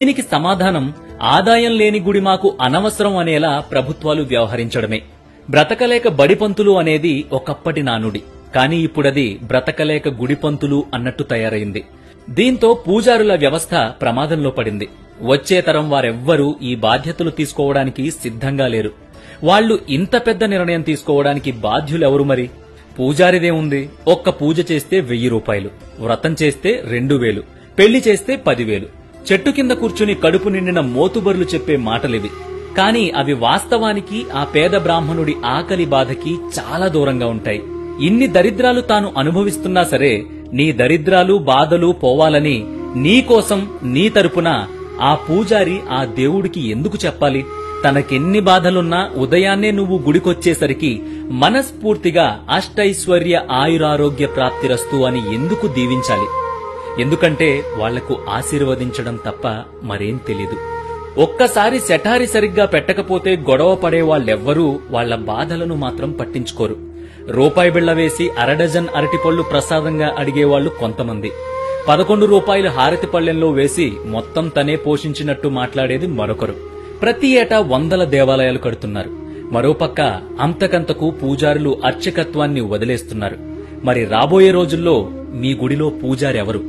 దీనికి సమాధానం ఆదాయం లేని గుడి మాకు అనవసరం అనేలా ప్రభుత్వాలు వ్యవహరించడమే. బ్రతకలేక బడిపంతులు అనేది ఒకప్పటి నానుడి, కానీ ఇప్పుడది బ్రతకలేక గుడిపంతులు అన్నట్టు తయారైంది. దీంతో పూజారుల వ్యవస్థ ప్రమాదంలో పడింది. వచ్చే తరం వారెవ్వరూ ఈ బాధ్యతలు తీసుకోవడానికి సిద్ధంగా లేరు. వాళ్లు ఇంత పెద్ద నిర్ణయం తీసుకోవడానికి బాధ్యులెవరు మరి? పూజారిదేముంది, ఒక్క పూజ చేస్తే 1000 రూపాయలు, వ్రతం చేస్తే 2000, పెళ్లి చేస్తే 10,000. చెట్టు కింద కూర్చుని కడుపు నిండిన మోతుబరులు చెప్పే మాటలివి. కాని అవి వాస్తవానికి ఆ పేద బ్రాహ్మణుడి ఆకలి బాధకి చాలా దూరంగా ఉంటాయి. ఇన్ని దరిద్రాలు తాను అనుభవిస్తున్నా సరే, నీ దరిద్రాలు బాధలు పోవాలని నీకోసం నీ తరపున ఆ పూజారి ఆ దేవుడికి ఎందుకు చెప్పాలి? తనకెన్ని బాధలున్నా ఉదయాన్నే నువ్వు గుడికొచ్చేసరికి మనస్ఫూర్తిగా అష్టైశ్వర్య ఆయురారోగ్య ప్రాప్తిరస్తు అని ఎందుకు దీవించాలి? ఎందుకంటే వాళ్లకు ఆశీర్వదించడం తప్ప మరేం తెలీదు. ఒక్కసారి సెటారి సరిగ్గా పెట్టకపోతే గొడవ పడే వాళ్ళెవ్వరూ వాళ్ల బాధలను మాత్రం పట్టించుకోరు. రూపాయి బిళ్ల వేసి అరడజన్ అరటిపళ్లు ప్రసాదంగా అడిగేవాళ్లు కొంతమంది. 11 రూపాయలు హారతి పళ్లెంలో వేసి మొత్తం తనే పోషించినట్టు మాట్లాడేది మరొకరు. ప్రతి ఏటా 100 దేవాలయాలు కడుతున్నారు. మరోపక్క అంతకంతకు పూజారులు అర్చకత్వాన్ని వదిలేస్తున్నారు. మరి రాబోయే రోజుల్లో మీ గుడిలో పూజారెవరు?